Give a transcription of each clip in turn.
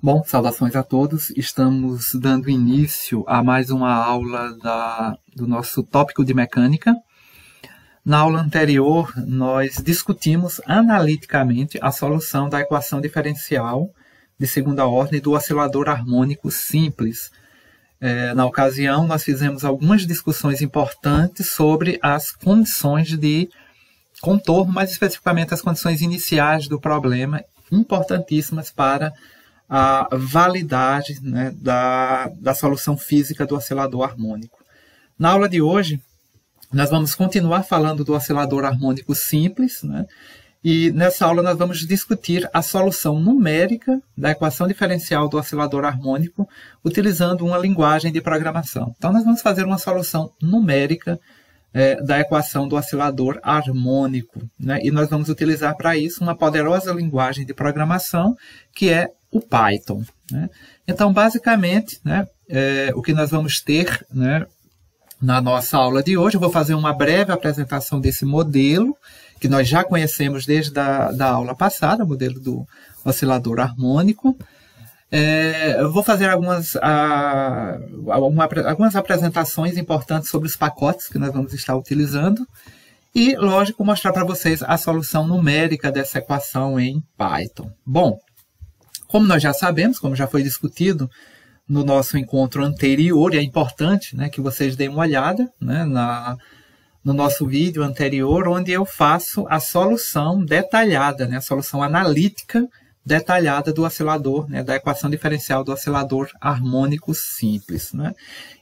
Bom, saudações a todos. Estamos dando início a mais uma aula do nosso tópico de mecânica. Na aula anterior, nós discutimos analiticamente a solução da equação diferencial de segunda ordem do oscilador harmônico simples. Na ocasião, nós fizemos algumas discussões importantes sobre as condições de contorno, mais especificamente as condições iniciais do problema, importantíssimas para a validade, né, da solução física do oscilador harmônico. Na aula de hoje, nós vamos continuar falando do oscilador harmônico simples, né, e nessa aula nós vamos discutir a solução numérica da equação diferencial do oscilador harmônico utilizando uma linguagem de programação. Então, nós vamos fazer uma solução numérica da equação do oscilador harmônico, né, e nós vamos utilizar para isso uma poderosa linguagem de programação que é o Python, né? Então, basicamente, né, o que nós vamos ter, né, na nossa aula de hoje, eu vou fazer uma breve apresentação desse modelo, que nós já conhecemos desde da aula passada, o modelo do oscilador harmônico. Eu vou fazer algumas apresentações importantes sobre os pacotes que nós vamos estar utilizando e, lógico, mostrar para vocês a solução numérica dessa equação em Python. Bom, como nós já sabemos, como já foi discutido no nosso encontro anterior, e é importante, né, que vocês deem uma olhada, né, no nosso vídeo anterior, onde eu faço a solução detalhada, né, a solução analítica detalhada do oscilador, né, da equação diferencial do oscilador harmônico simples, né?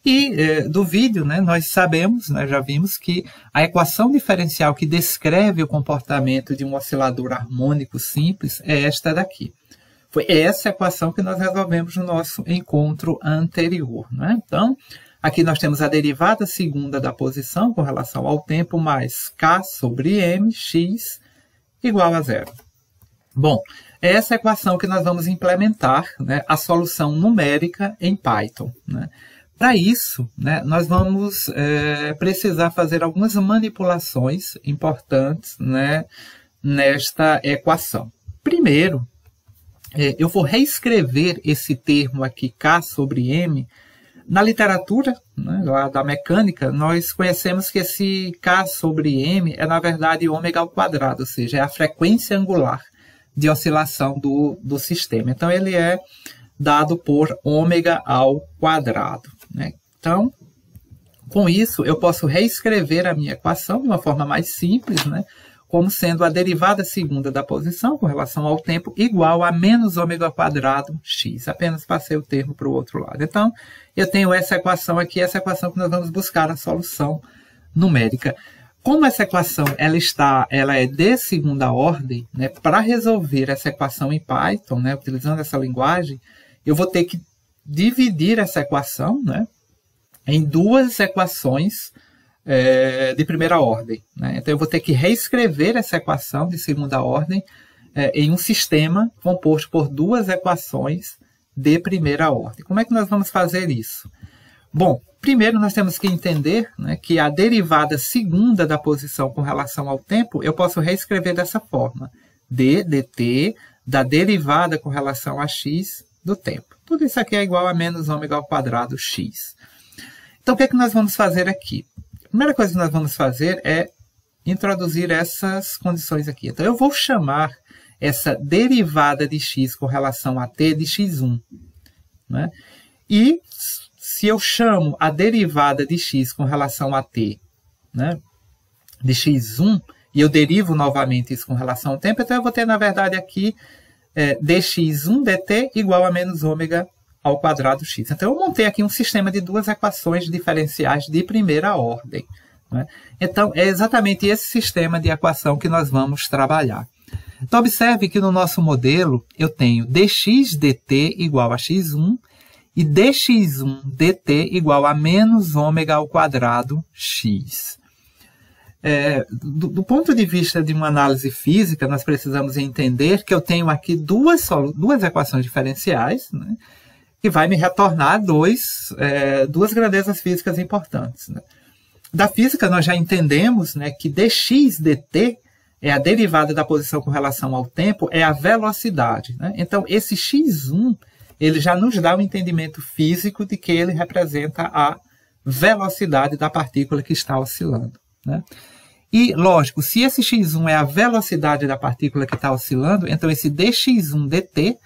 E do vídeo, né, nós sabemos, né, já vimos que a equação diferencial que descreve o comportamento de um oscilador harmônico simples é esta daqui. Foi essa equação que nós resolvemos no nosso encontro anterior, né? Então, aqui nós temos a derivada segunda da posição com relação ao tempo mais k sobre m, x, igual a zero. Bom, é essa equação que nós vamos implementar, né, a solução numérica em Python, né? Para isso, né, nós vamos precisar fazer algumas manipulações importantes, né, nesta equação. Primeiro, eu vou reescrever esse termo aqui, k sobre m. Na literatura, né, lá da mecânica, nós conhecemos que esse k sobre m é, na verdade, ômega ao quadrado, ou seja, é a frequência angular de oscilação do sistema. Então, ele é dado por ômega ao quadrado, né? Então, com isso, eu posso reescrever a minha equação de uma forma mais simples, né, como sendo a derivada segunda da posição com relação ao tempo igual a menos ômega ao quadrado x. Apenas passei o termo para o outro lado. Então, eu tenho essa equação aqui, essa equação que nós vamos buscar a solução numérica. Como essa equação ela é de segunda ordem, né, para resolver essa equação em Python, né, utilizando essa linguagem, eu vou ter que dividir essa equação, né, em duas equações de primeira ordem, né? Então, eu vou ter que reescrever essa equação de segunda ordem em um sistema composto por duas equações de primeira ordem. Como é que nós vamos fazer isso? Bom, primeiro nós temos que entender, né, que a derivada segunda da posição com relação ao tempo, eu posso reescrever dessa forma. D dt da derivada com relação a x do tempo. Tudo isso aqui é igual a menos ômega ao quadrado x. Então, o que é que nós vamos fazer aqui? A primeira coisa que nós vamos fazer é introduzir essas condições aqui. Então, eu vou chamar essa derivada de x com relação a t de x1, né? E se eu chamo a derivada de x com relação a t, né, de x1, e eu derivo novamente isso com relação ao tempo, então eu vou ter, na verdade, aqui dx1 dt igual a menos ômega ao quadrado x. Então, eu montei aqui um sistema de duas equações diferenciais de primeira ordem, né? Então, é exatamente esse sistema de equação que nós vamos trabalhar. Então, observe que no nosso modelo, eu tenho dx dt igual a x1 e dx1 dt igual a menos ômega ao quadrado x. Do ponto de vista de uma análise física, nós precisamos entender que eu tenho aqui duas equações diferenciais, né, que vai me retornar duas grandezas físicas importantes, né? Da física, nós já entendemos, né, que dx dt é a derivada da posição com relação ao tempo, é a velocidade, né? Então, esse x1 ele já nos dá um entendimento físico de que ele representa a velocidade da partícula que está oscilando, né? E, lógico, se esse x1 é a velocidade da partícula que está oscilando, então esse dx1 dt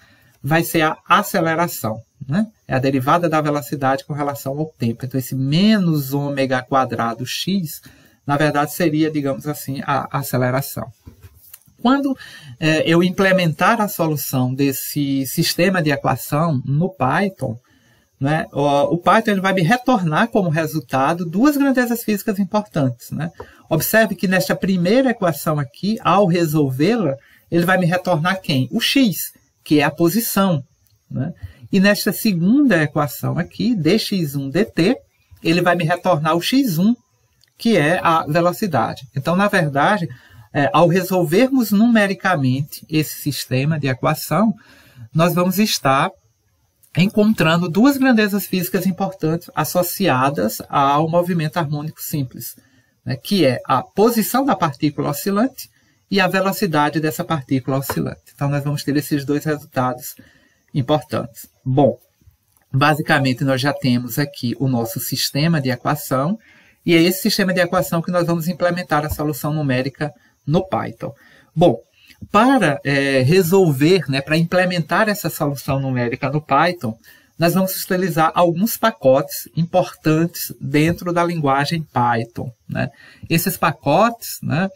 vai ser a aceleração, né? É a derivada da velocidade com relação ao tempo. Então, esse menos ômega quadrado x, na verdade, seria, digamos assim, a aceleração. Quando eu implementar a solução desse sistema de equação no Python, né, o Python ele vai me retornar como resultado duas grandezas físicas importantes, né? Observe que nesta primeira equação aqui, ao resolvê-la, ele vai me retornar quem? O x, que é a posição, né? E nesta segunda equação aqui, dx1 dt, ele vai me retornar o x1, que é a velocidade. Então, na verdade, ao resolvermos numericamente esse sistema de equação, nós vamos estar encontrando duas grandezas físicas importantes associadas ao movimento harmônico simples, né, que é a posição da partícula oscilante e a velocidade dessa partícula oscilante. Então, nós vamos ter esses dois resultados importantes. Bom, basicamente, nós já temos aqui o nosso sistema de equação, e é esse sistema de equação que nós vamos implementar a solução numérica no Python. Bom, para resolver, né, para implementar essa solução numérica no Python, nós vamos utilizar alguns pacotes importantes dentro da linguagem Python, né? Esses pacotes, né,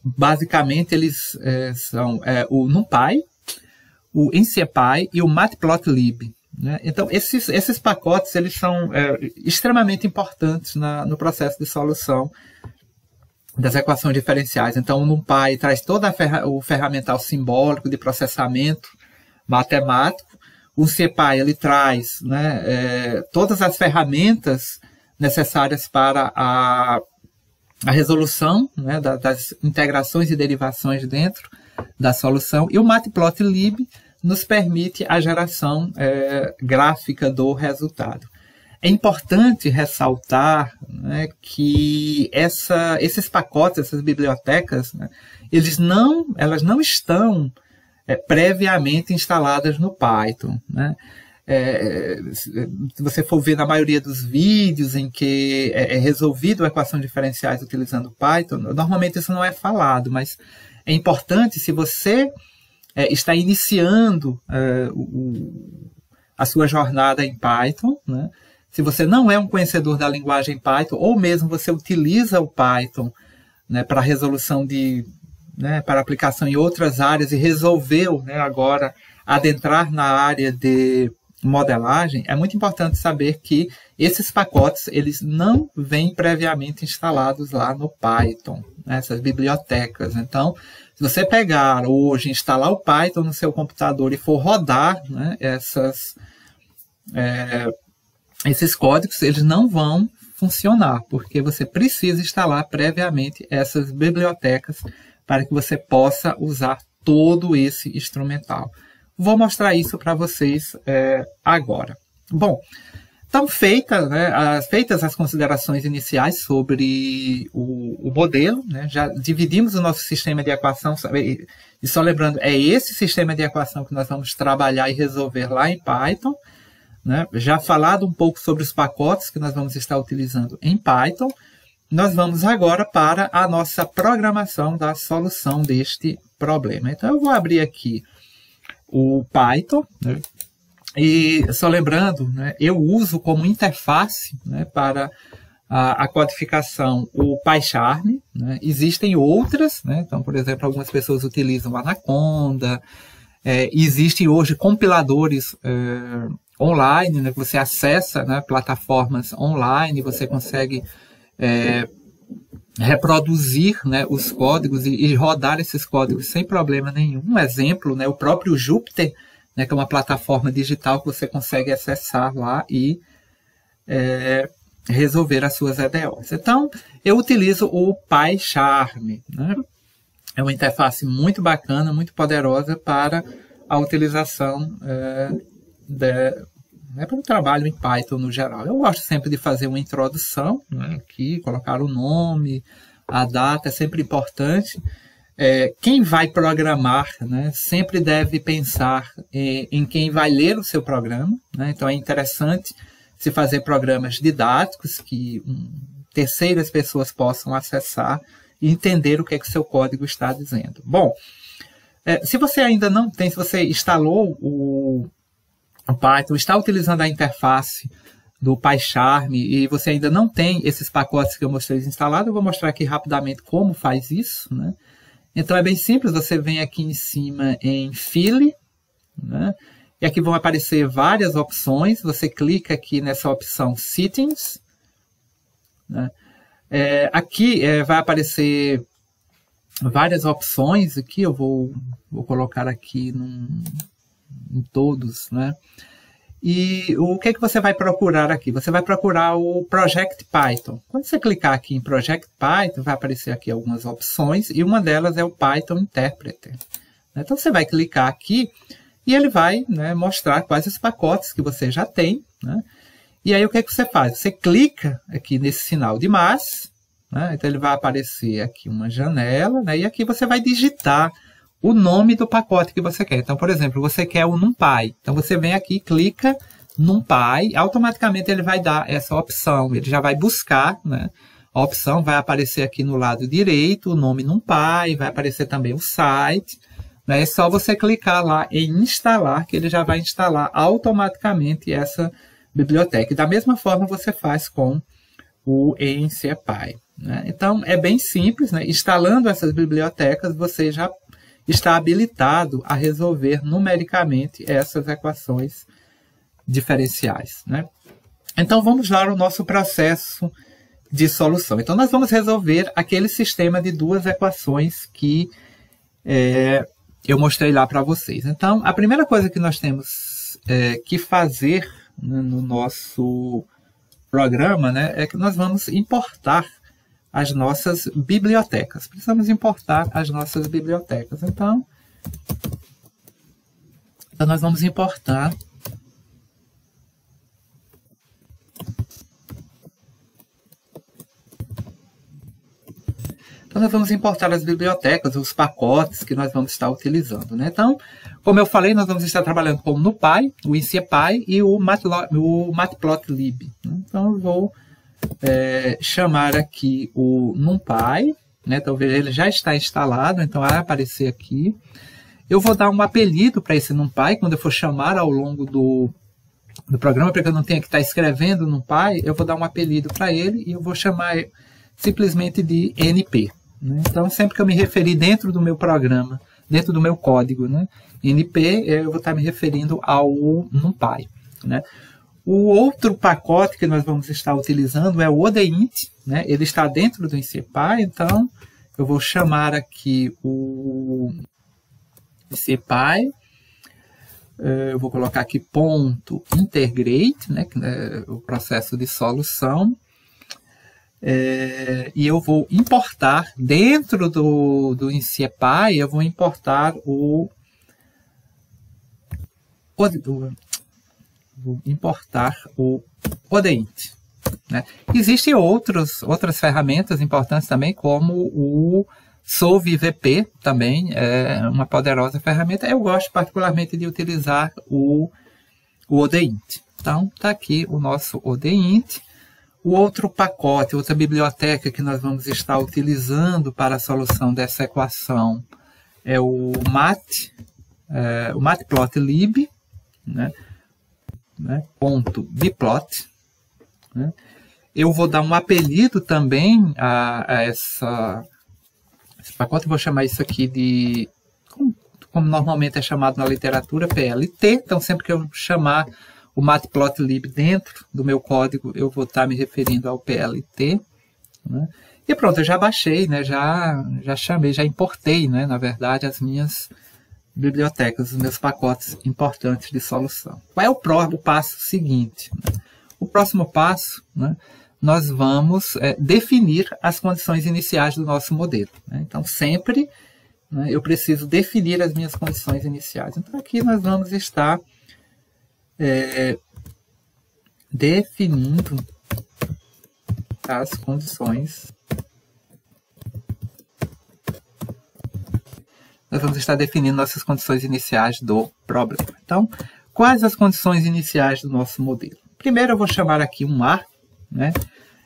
basicamente, eles são o NumPy, o NCPy e o Matplotlib, né? Então, esses pacotes eles são extremamente importantes no processo de solução das equações diferenciais. Então, o NumPy traz todo o ferramental simbólico de processamento matemático. O NCPy ele traz, né, todas as ferramentas necessárias para a resolução, né, das integrações e derivações dentro da solução. E o Matplotlib nos permite a geração gráfica do resultado. É importante ressaltar, né, que esses pacotes, essas bibliotecas, né, elas não estão previamente instaladas no Python, né? Se você for ver na maioria dos vídeos em que é resolvido equações diferenciais utilizando Python, normalmente isso não é falado, mas é importante, se você está iniciando a sua jornada em Python, né? Se você não é um conhecedor da linguagem Python, ou mesmo você utiliza o Python, né, para resolução para aplicação em outras áreas e resolveu, né, agora adentrar na área de modelagem, é muito importante saber que esses pacotes eles não vêm previamente instalados lá no Python, né, essas bibliotecas. Então, se você pegar hoje, instalar o Python no seu computador e for rodar, né, esses códigos, eles não vão funcionar, porque você precisa instalar previamente essas bibliotecas para que você possa usar todo esse instrumental. Vou mostrar isso para vocês agora. Bom, então feitas as considerações iniciais sobre o modelo, né, já dividimos o nosso sistema de equação, e só lembrando, é esse sistema de equação que nós vamos trabalhar e resolver lá em Python, né? Já falado um pouco sobre os pacotes que nós vamos estar utilizando em Python, nós vamos agora para a nossa programação da solução deste problema. Então, eu vou abrir aqui o Python, né? E só lembrando, né, eu uso como interface, né, para a codificação o PyCharm, né? Existem outras, né? Então, por exemplo, algumas pessoas utilizam o Anaconda, existem hoje compiladores online, né, que você acessa, né, plataformas online, você consegue reproduzir, né, os códigos e rodar esses códigos sem problema nenhum. Um exemplo, né, o próprio Jupyter, né, que é uma plataforma digital que você consegue acessar lá e resolver as suas EDOs. Então, eu utilizo o PyCharm, né? É uma interface muito bacana, muito poderosa para a utilização para o trabalho em Python no geral. Eu gosto sempre de fazer uma introdução, né, aqui, colocar o nome, a data, é sempre importante. quem vai programar, né, sempre deve pensar em quem vai ler o seu programa, né? Então é interessante se fazer programas didáticos que terceiras pessoas possam acessar e entender o que é que o seu código está dizendo. Bom, se você ainda não tem, se você instalou o Python, está utilizando a interface do PyCharm e você ainda não tem esses pacotes que eu mostrei instalados, eu vou mostrar aqui rapidamente como faz isso, né? Então é bem simples, você vem aqui em cima em File, né? E aqui vão aparecer várias opções, você clica aqui nessa opção Settings, né? Aqui vai aparecer várias opções, aqui eu vou colocar aqui em todos, né? E o que você vai procurar aqui? Você vai procurar o Project Python. Quando você clicar aqui em Project Python, vai aparecer aqui algumas opções, e uma delas é o Python Interpreter. Então você vai clicar aqui, e ele vai, né, mostrar quais os pacotes que você já tem, né? E aí o que você faz? Você clica aqui nesse sinal de mais, né? Então ele vai aparecer aqui uma janela, né? E aqui você vai digitar o nome do pacote que você quer. Então, por exemplo, você quer o NumPy. Então você vem aqui, clica NumPy, automaticamente ele vai dar essa opção, ele já vai buscar, né? A opção vai aparecer aqui no lado direito, o nome NumPy, vai aparecer também o site, né? É só você clicar lá em instalar, que ele já vai instalar automaticamente essa biblioteca. E da mesma forma você faz com o NumPy, né? Então é bem simples, né? Instalando essas bibliotecas, você já está habilitado a resolver numericamente essas equações diferenciais, né? Então vamos lá no nosso processo de solução. Então nós vamos resolver aquele sistema de duas equações que eu mostrei lá para vocês. Então a primeira coisa que nós temos que fazer, né, no nosso programa, né, é que nós vamos importar as nossas bibliotecas. Precisamos importar as nossas bibliotecas. Então nós vamos importar as bibliotecas, os pacotes que nós vamos estar utilizando, né? Então, como eu falei, nós vamos estar trabalhando com o NumPy, o NumPy e o Matplotlib, né? Então eu vou chamar aqui o NumPy, né? Então veja, ele já está instalado, então vai aparecer aqui. Eu vou dar um apelido para esse NumPy, quando eu for chamar ao longo do programa, para que eu não tenha que estar escrevendo NumPy, eu vou dar um apelido para ele e eu vou chamar simplesmente de NP, né? Então sempre que eu me referir dentro do meu programa, dentro do meu código, né, NP, eu vou estar me referindo ao NumPy, né? O outro pacote que nós vamos estar utilizando é o ODEINT, né? Ele está dentro do NumPy, então eu vou chamar aqui o NumPy, eu vou colocar aqui ponto integrate, né? O processo de solução, e eu vou importar dentro do NumPy, eu vou importar vou importar o ODEINT, né? Existem outras ferramentas importantes também, como o SolveVP, também é uma poderosa ferramenta. Eu gosto particularmente de utilizar o ODEINT. Então, está aqui o nosso ODEINT. O outro pacote, outra biblioteca que nós vamos estar utilizando para a solução dessa equação é o Matplotlib, né? .bplot, né? Eu vou dar um apelido também a esse pacote, eu vou chamar isso aqui de, como normalmente é chamado na literatura, PLT. Então sempre que eu chamar o Matplotlib dentro do meu código, eu vou estar me referindo ao PLT, né? E pronto, eu já baixei, né? Já chamei, já importei, né, na verdade, as minhas bibliotecas, os meus pacotes importantes de solução. Qual é o passo seguinte, né? O próximo passo, né, nós vamos definir as condições iniciais do nosso modelo, né? Então, sempre, né, eu preciso definir as minhas condições iniciais. Então, aqui nós vamos estar definindo as condições nós vamos estar definindo nossas condições iniciais do problema. Então, quais as condições iniciais do nosso modelo? Primeiro, eu vou chamar aqui um A, né?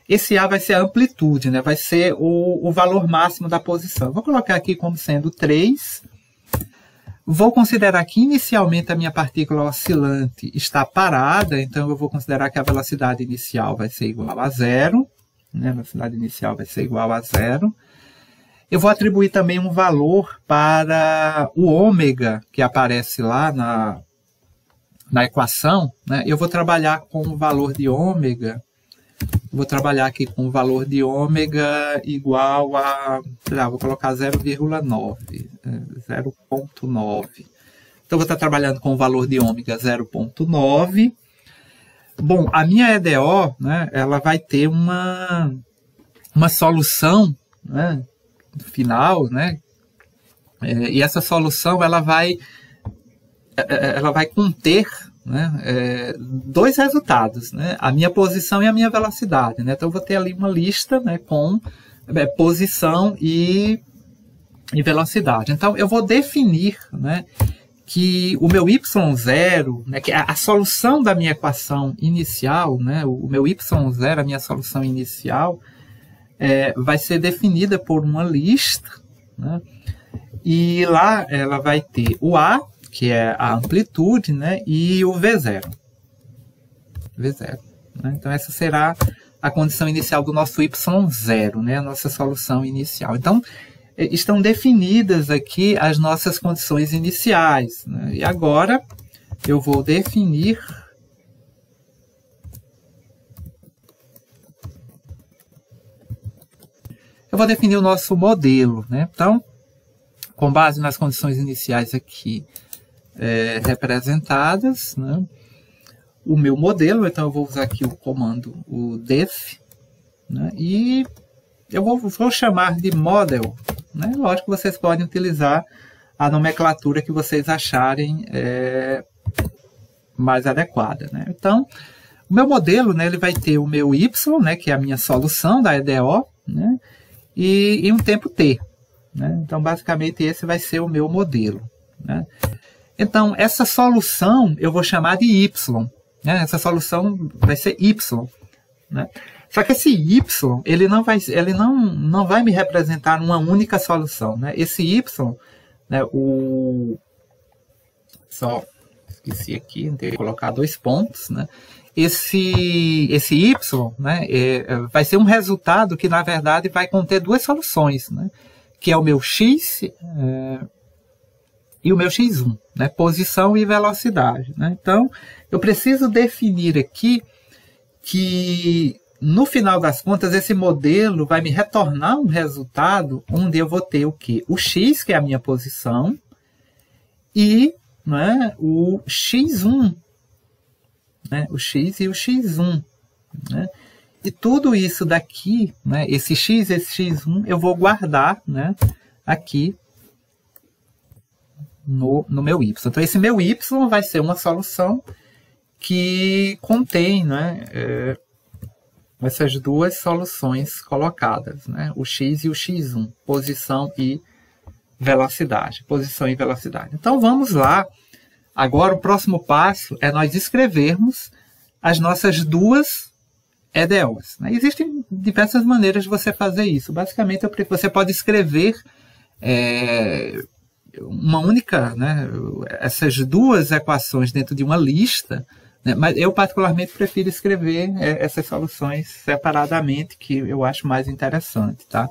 Esse A vai ser a amplitude, né? Vai ser o valor máximo da posição. Vou colocar aqui como sendo 3. Vou considerar que inicialmente a minha partícula oscilante está parada, então eu vou considerar que a velocidade inicial vai ser igual a 0. Né? A velocidade inicial vai ser igual a 0. Eu vou atribuir também um valor para o ômega que aparece lá na equação. Né? Eu vou trabalhar com o valor de ômega. Vou trabalhar aqui com o valor de ômega igual a, vou colocar 0,9. 0,9. Então, vou estar trabalhando com o valor de ômega 0,9. Bom, a minha EDO, né, ela vai ter uma solução, né, final, né, e essa solução ela vai conter, né, dois resultados, né, a minha posição e a minha velocidade. Né, então, eu vou ter ali uma lista, né, com posição e velocidade. Então, eu vou definir, né, que o meu y0, né, que a solução da minha equação inicial, né, o meu y0, a minha solução inicial, vai ser definida por uma lista, né, e lá ela vai ter o A, que é a amplitude, né, e o V0. V0, né? Então, essa será a condição inicial do nosso y0, né, a nossa solução inicial. Então, estão definidas aqui as nossas condições iniciais. Né? E agora, eu vou definir o nosso modelo. Né? Então, com base nas condições iniciais aqui representadas, né? O meu modelo, então eu vou usar aqui o comando, o def, né? E eu vou chamar de model. Né? Lógico que vocês podem utilizar a nomenclatura que vocês acharem mais adequada. Né? Então, o meu modelo, né, ele vai ter o meu y, né, que é a minha solução da EDO, né, e um tempo t. Né? Então, basicamente, esse vai ser o meu modelo. Né? Então, essa solução eu vou chamar de y. Né? Essa solução vai ser y. Né? Só que esse y, ele não vai me representar uma única solução. Né? Esse y, né, só esqueci aqui de colocar 2 pontos. Né? Esse y, né, vai ser um resultado que, na verdade, vai conter 2 soluções, né? Que é o meu x e o meu x1, né? Posição e velocidade. Né? Então, eu preciso definir aqui que, no final das contas, esse modelo vai me retornar um resultado onde eu vou ter o quê? O x, que é a minha posição, e, né, o x1, né, o x e o x1. Né? E tudo isso daqui, né, esse x e esse x1, eu vou guardar, né, aqui no meu y. Então, esse meu y vai ser uma solução que contém, né, essas 2 soluções colocadas, né, o x e o x1, posição e velocidade. Posição e velocidade. Então, vamos lá. Agora, o próximo passo é nós escrevermos as nossas 2 EDOs. Né? Existem diversas maneiras de você fazer isso. Basicamente, você pode escrever uma única, né, essas 2 equações dentro de uma lista, né, mas eu particularmente prefiro escrever essas soluções separadamente, que eu acho mais interessante. Tá?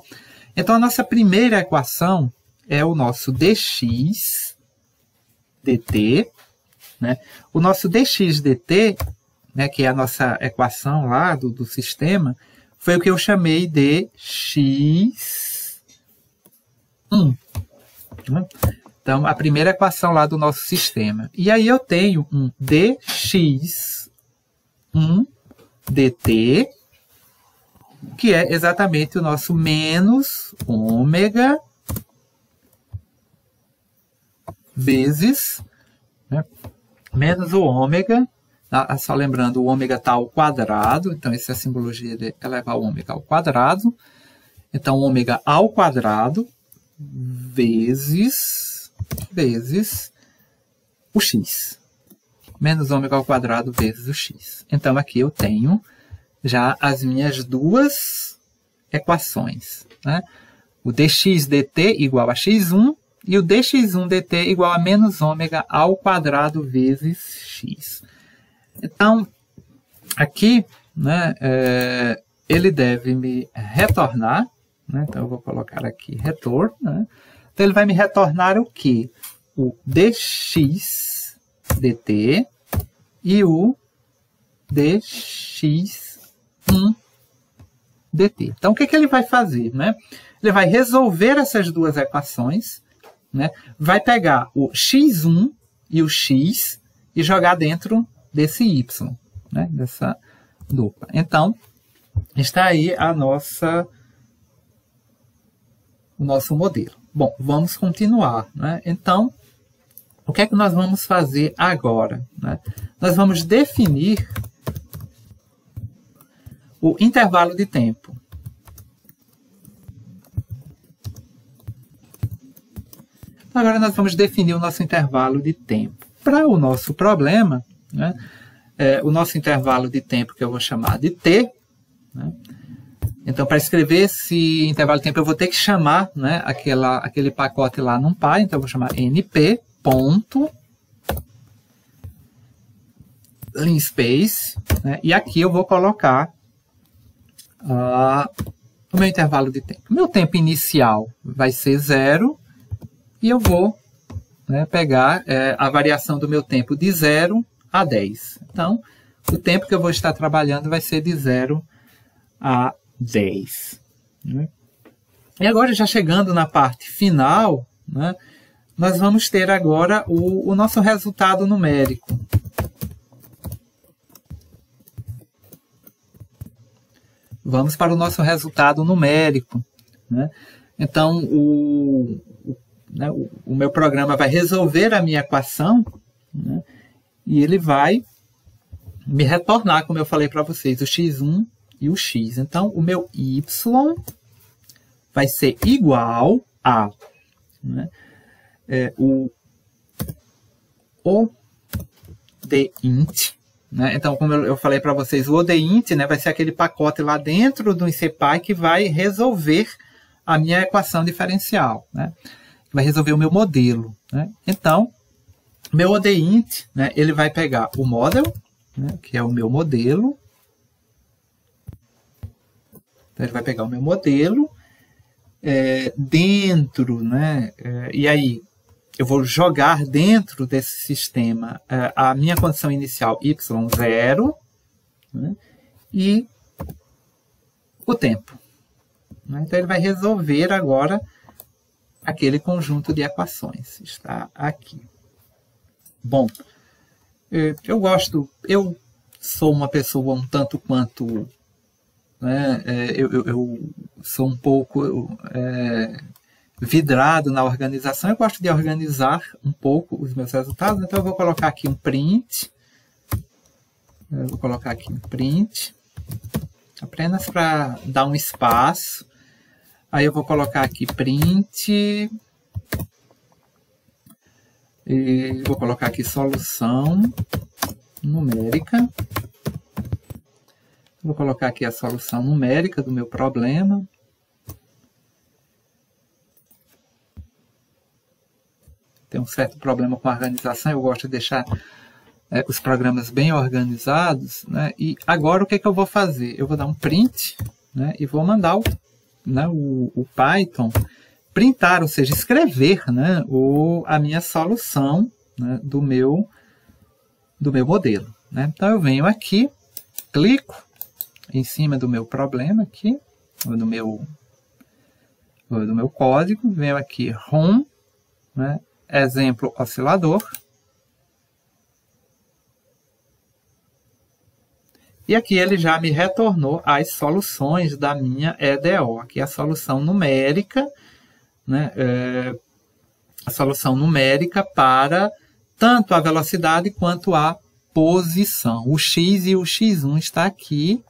Então, a nossa primeira equação é o nosso dx dt. Né? O nosso dx dt, né, que é a nossa equação lá do sistema, foi o que eu chamei de x1. Então, a primeira equação lá do nosso sistema. E aí eu tenho um dx1 dt, que é exatamente o nosso menos ômega vezes, né, menos o ômega. Só lembrando, o ômega está ao quadrado, então essa é a simbologia de elevar o ômega ao quadrado. Então, ômega ao quadrado vezes vezes o x. Menos ômega ao quadrado vezes o x. Então, aqui eu tenho já as minhas duas equações, né? O dx dt igual a x1 e o dx1 dt igual a menos ômega ao quadrado vezes x. Então, aqui, né, ele deve me retornar, né? Então, eu vou colocar aqui retorno, né? Então, ele vai me retornar o quê? O dx dt e o dx1 dt. Então, o que ele vai fazer, né? Ele vai resolver essas duas equações, né? Vai pegar o x1 e o x e jogar dentro desse y, né? Dessa dupla. Então, está aí o nosso modelo. Bom, vamos continuar, né? Então, o que é que nós vamos fazer agora, né? Nós vamos definir o intervalo de tempo. Agora nós vamos definir o nosso intervalo de tempo. Para o nosso problema, né, o nosso intervalo de tempo que eu vou chamar de t, né? Então, para escrever esse intervalo de tempo, eu vou ter que chamar, né, aquele pacote lá num pi. Então, eu vou chamar np ponto linspace, né, e aqui eu vou colocar o meu intervalo de tempo. O meu tempo inicial vai ser 0 e eu vou, né, pegar a variação do meu tempo de 0 a 10. Então, o tempo que eu vou estar trabalhando vai ser de 0 a 10. Né? E agora, já chegando na parte final, né, nós vamos ter agora o nosso resultado numérico. Vamos para o nosso resultado numérico, né? Então, o meu programa vai resolver a minha equação, né? E ele vai me retornar, como eu falei para vocês, o x1 e o x. Então, o meu y vai ser igual a, né, o ODINT. Né? Então, como eu falei para vocês, o ODINT, né, vai ser aquele pacote lá dentro do NCPy que vai resolver a minha equação diferencial, né? Vai resolver o meu modelo. Né? Então, meu ODINT, né, ele vai pegar o model, né, que é o meu modelo. Então, ele vai pegar o meu modelo dentro, né, e aí eu vou jogar dentro desse sistema a minha condição inicial y0, né, e o tempo. Né? Então, ele vai resolver agora aquele conjunto de equações. Está aqui. Bom, eu sou uma pessoa um tanto quanto, né, eu sou um pouco vidrado na organização. Eu gosto de organizar um pouco os meus resultados, então eu vou colocar aqui um print. Eu vou colocar aqui um print, apenas para dar um espaço. Aí eu vou colocar aqui print, e vou colocar aqui solução numérica. Vou colocar aqui a solução numérica do meu problema. Tem um certo problema com a organização, eu gosto de deixar os programas bem organizados, né? E agora o que eu vou fazer? Eu vou dar um print, né? E vou mandar o Python printar, ou seja, escrever, né, a minha solução, né, do meu modelo. Né? Então, eu venho aqui, clico em cima do meu problema aqui, do meu código, venho aqui Home, né, exemplo oscilador, e aqui ele já me retornou as soluções da minha EDO. Aqui a solução numérica, né, a solução numérica para tanto a velocidade quanto a posição. O x e o x1 está aqui,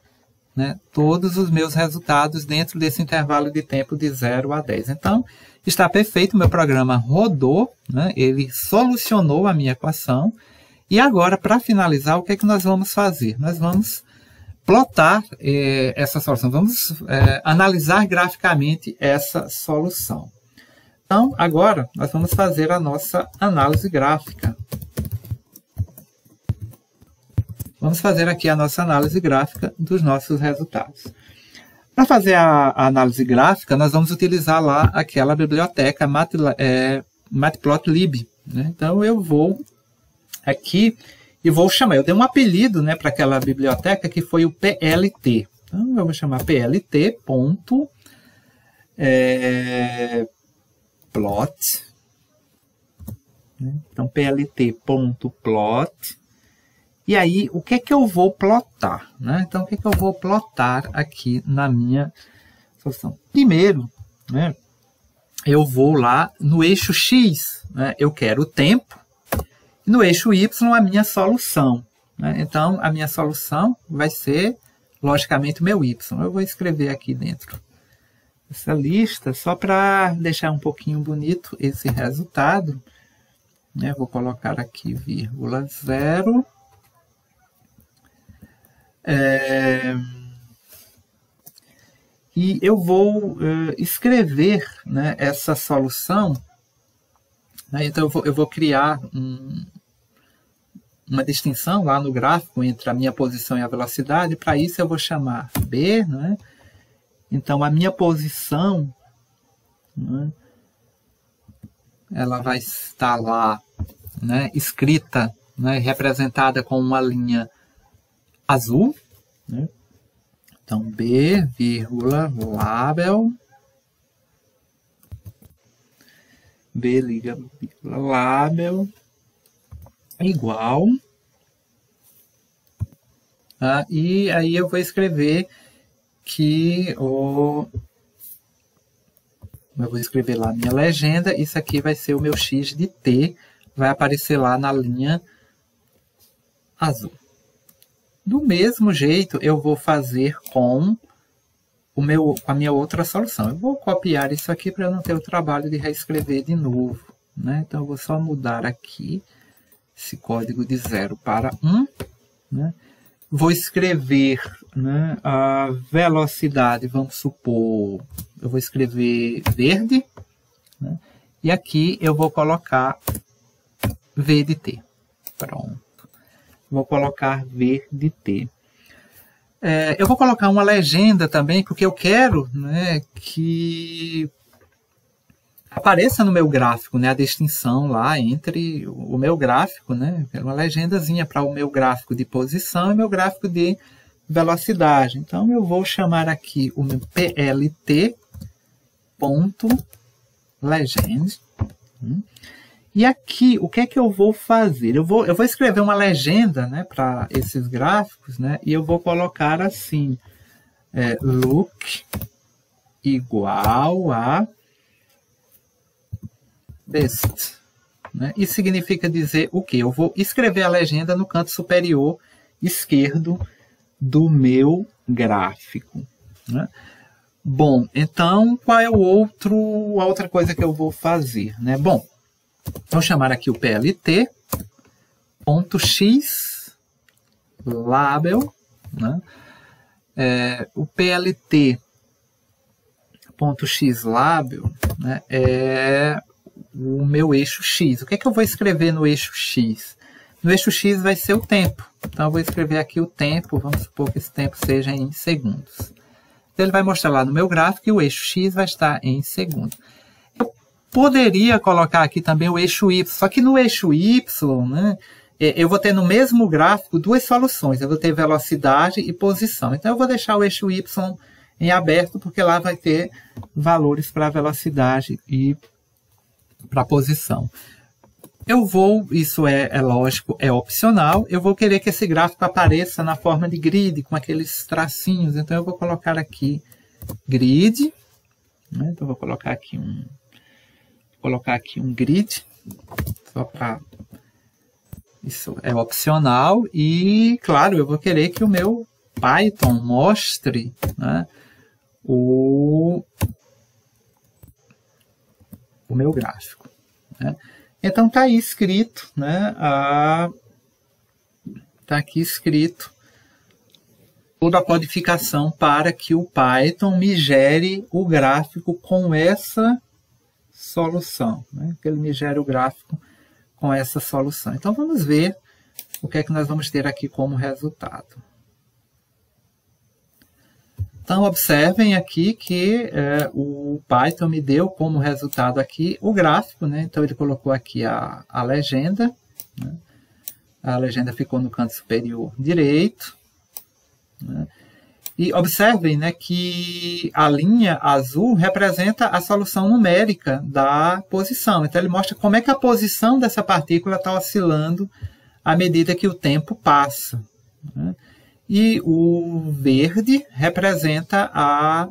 né, todos os meus resultados dentro desse intervalo de tempo de 0 a 10. Então, Está perfeito, meu programa rodou, né? Ele solucionou a minha equação. E agora, para finalizar, o que é que nós vamos fazer? Nós vamos plotar essa solução, vamos analisar graficamente essa solução. Então, agora, nós vamos fazer a nossa análise gráfica. Vamos fazer aqui a nossa análise gráfica dos nossos resultados. Para fazer a análise gráfica, nós vamos utilizar lá aquela biblioteca Matplotlib, né? Então, eu vou aqui e vou chamar, eu dei um apelido, né, para aquela biblioteca que foi o PLT. Então, eu vou chamar plt.plot. Né? Então, plt.plot. E aí, o que é que eu vou plotar? Né? Então, o que é que eu vou plotar aqui na minha solução? Primeiro, né, eu vou lá no eixo X, né, eu quero o tempo, e no eixo Y a minha solução. Né? Então, a minha solução vai ser, logicamente, o meu Y. Eu vou escrever aqui dentro essa lista, só para deixar um pouquinho bonito esse resultado. Né? Vou colocar aqui vírgula 0. E eu vou escrever, né, essa solução. Né? Então, eu vou criar uma distinção lá no gráfico entre a minha posição e a velocidade. Para isso, eu vou chamar B. Né? Então, a minha posição, né, ela vai estar lá, né, escrita, né, representada com uma linha azul, né? Então, B, vírgula, label, B, vírgula, label, igual, e aí eu vou escrever que eu vou escrever lá a minha legenda, isso aqui vai ser o meu X de T, vai aparecer lá na linha azul. Do mesmo jeito, eu vou fazer com a minha outra solução. Eu vou copiar isso aqui para eu não ter o trabalho de reescrever de novo. Né? Então, eu vou só mudar aqui esse código de 0 para 1. Né? Vou escrever, né, a velocidade, vamos supor, eu vou escrever verde. Né? E aqui eu vou colocar V de T. Pronto. Vou colocar V de T. Eu vou colocar uma legenda também, porque eu quero, né, que apareça no meu gráfico, né, a distinção lá entre o meu gráfico, né, eu quero uma legendazinha para o meu gráfico de posição e meu gráfico de velocidade. Então, eu vou chamar aqui o meu plt.legend. E aqui, o que é que eu vou fazer? Eu vou escrever uma legenda, né, para esses gráficos, né, e eu vou colocar assim, look igual a best. Né? Isso significa dizer o quê? Eu vou escrever a legenda no canto superior esquerdo do meu gráfico. Né? Bom, então, qual é a outra coisa que eu vou fazer? Né? Bom, vou chamar aqui o plt.xlabel, né? O plt.xlabel, né, é o meu eixo X. O que é que eu vou escrever no eixo X? No eixo X vai ser o tempo. Então, eu vou escrever aqui o tempo, vamos supor que esse tempo seja em segundos. Então, ele vai mostrar lá no meu gráfico e o eixo X vai estar em segundos. Poderia colocar aqui também o eixo Y, só que no eixo Y, né, eu vou ter no mesmo gráfico duas soluções. Eu vou ter velocidade e posição. Então, eu vou deixar o eixo Y em aberto, porque lá vai ter valores para velocidade e para posição. Isso é lógico, é opcional. Eu vou querer que esse gráfico apareça na forma de grid, com aqueles tracinhos. Então, eu vou colocar aqui grid. Né, então, eu vou colocar aqui um grid, só para... Isso é opcional e, claro, eu vou querer que o meu Python mostre, né, o meu gráfico, né? Então está aí escrito, né? Está aqui escrito toda a codificação para que o Python me gere o gráfico com essa solução, né? Que ele me gere o gráfico com essa solução. Então vamos ver o que é que nós vamos ter aqui como resultado. Então, observem aqui que o Python me deu como resultado aqui o gráfico, né? Então, ele colocou aqui a legenda, né? A legenda ficou no canto superior direito, né? E observem, né, que a linha azul representa a solução numérica da posição. Então, ele mostra como é que a posição dessa partícula está oscilando à medida que o tempo passa, né? E o verde representa a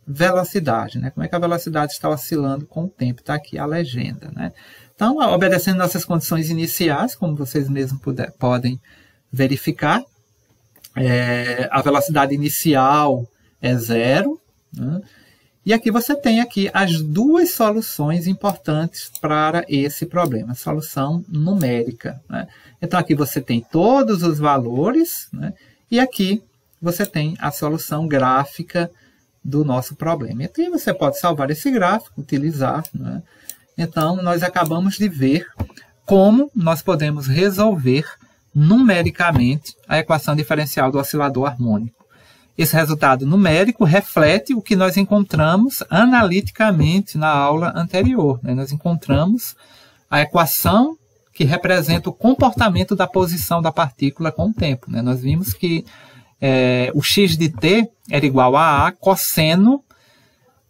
velocidade, né? Como é que a velocidade está oscilando com o tempo. Está aqui a legenda, né? Então, obedecendo nossas condições iniciais, como vocês mesmos podem verificar, a velocidade inicial é 0, né? E aqui você tem aqui as duas soluções importantes para esse problema, a solução numérica, né? Então, aqui você tem todos os valores, né? E aqui você tem a solução gráfica do nosso problema. E aqui você pode salvar esse gráfico, utilizar, né? Então, nós acabamos de ver como nós podemos resolver numericamente a equação diferencial do oscilador harmônico. Esse resultado numérico reflete o que nós encontramos analiticamente na aula anterior, né? Nós encontramos a equação que representa o comportamento da posição da partícula com o tempo, né? Nós vimos que o x de t era igual a cosseno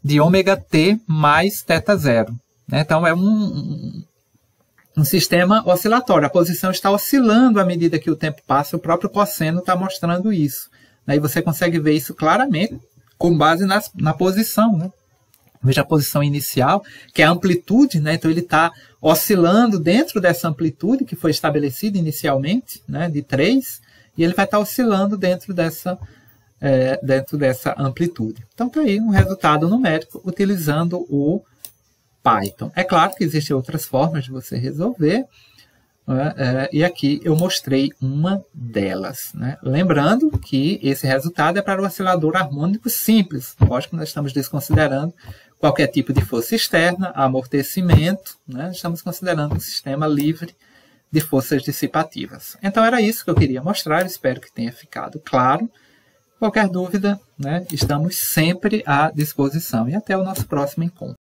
de ômega t mais θ0, né? Então, é um sistema oscilatório. A posição está oscilando à medida que o tempo passa, o próprio cosseno está mostrando isso. Aí você consegue ver isso claramente com base na posição, né? Veja a posição inicial, que é a amplitude, né? Então, ele está oscilando dentro dessa amplitude que foi estabelecida inicialmente, né? De 3, e ele vai estar oscilando dentro dessa amplitude. Então, está aí um resultado numérico utilizando o Python. É claro que existem outras formas de você resolver, né? E aqui eu mostrei uma delas, né? Lembrando que esse resultado é para o oscilador harmônico simples. Lógico que nós estamos desconsiderando qualquer tipo de força externa, amortecimento, né? Estamos considerando um sistema livre de forças dissipativas. Então, era isso que eu queria mostrar. Eu espero que tenha ficado claro. Qualquer dúvida, né? Estamos sempre à disposição. E até o nosso próximo encontro.